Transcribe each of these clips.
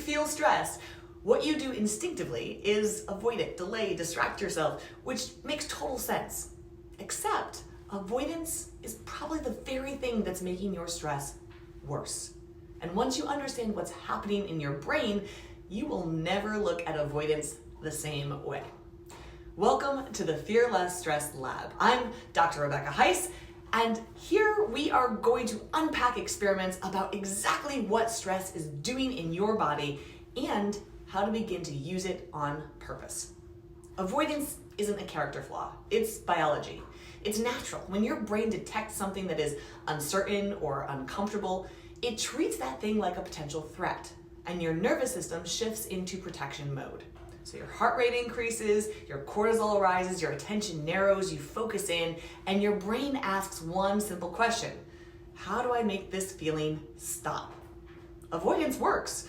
feel stressed, what you do instinctively is avoid it, delay, distract yourself, which makes total sense. Except avoidance is probably the very thing that's making your stress worse. And once you understand what's happening in your brain, you will never look at avoidance the same way. Welcome to the Fear Less Stress Lab. I'm Dr. Rebecca Heiss, and here we are going to unpack experiments about exactly what stress is doing in your body and how to begin to use it on purpose. Avoidance isn't a character flaw, it's biology. It's natural. When your brain detects something that is uncertain or uncomfortable, it treats that thing like a potential threat, and your nervous system shifts into protection mode. So your heart rate increases, your cortisol rises, your attention narrows, you focus in, and your brain asks one simple question: how do I make this feeling stop? Avoidance works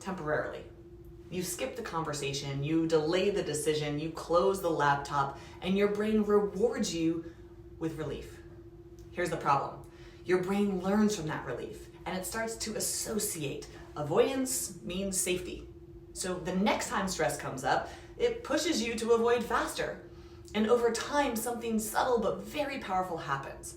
temporarily. You skip the conversation, you delay the decision, you close the laptop, and your brain rewards you with relief. Here's the problem. Your brain learns from that relief, and it starts to associate. Avoidance means safety. So the next time stress comes up, it pushes you to avoid faster. And over time, something subtle but very powerful happens.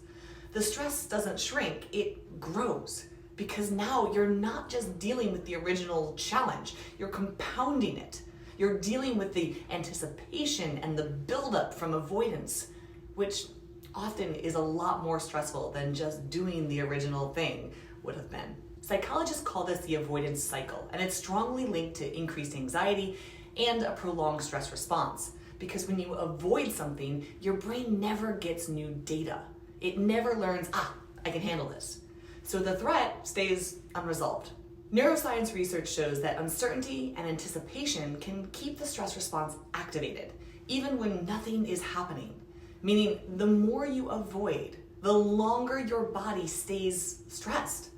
The stress doesn't shrink, it grows. Because now you're not just dealing with the original challenge, you're compounding it. You're dealing with the anticipation and the buildup from avoidance, which often is a lot more stressful than just doing the original thing would have been. Psychologists call this the avoidance cycle, and it's strongly linked to increased anxiety and a prolonged stress response. Because when you avoid something, your brain never gets new data. It never learns, I can handle this. So the threat stays unresolved. Neuroscience research shows that uncertainty and anticipation can keep the stress response activated, even when nothing is happening. Meaning, the more you avoid, the longer your body stays stressed.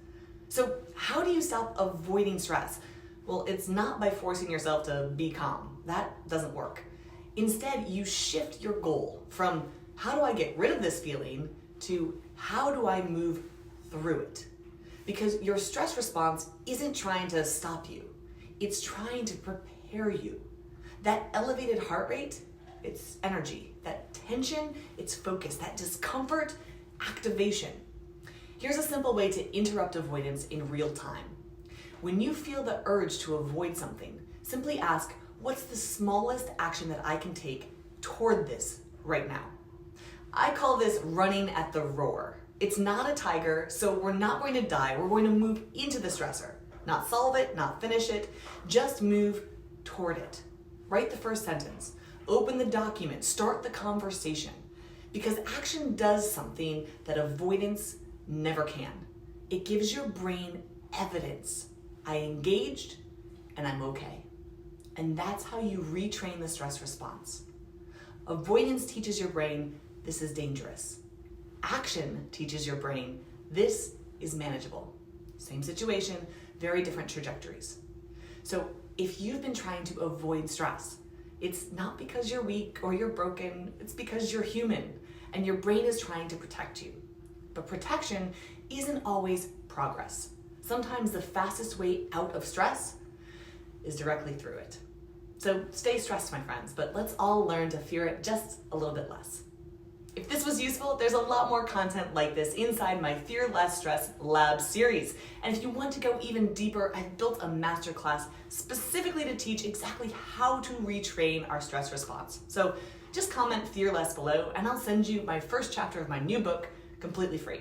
So how do you stop avoiding stress? Well, it's not by forcing yourself to be calm. That doesn't work. Instead, you shift your goal from how do I get rid of this feeling to how do I move through it. Because your stress response isn't trying to stop you. It's trying to prepare you. That elevated heart rate, it's energy. That tension, it's focus. That discomfort, activation. Here's a simple way to interrupt avoidance in real time. When you feel the urge to avoid something, simply ask, what's the smallest action that I can take toward this right now? I call this running at the roar. It's not a tiger, so we're not going to die. We're going to move into the stressor. Not solve it, not finish it, just move toward it. Write the first sentence. Open the document, start the conversation. Because action does something that avoidance never can. It gives your brain evidence. I engaged and I'm okay. And that's how you retrain the stress response. Avoidance teaches your brain this is dangerous. Action teaches your brain this is manageable. Same situation, very different trajectories. So if you've been trying to avoid stress, it's not because you're weak or you're broken, it's because you're human and your brain is trying to protect you. But protection isn't always progress. Sometimes the fastest way out of stress is directly through it. So stay stressed, my friends, but let's all learn to fear it just a little bit less. If this was useful, there's a lot more content like this inside my Fear Less Stress Lab series. And if you want to go even deeper, I've built a masterclass specifically to teach exactly how to retrain our stress response. So just comment Fear Less below and I'll send you my first chapter of my new book completely free.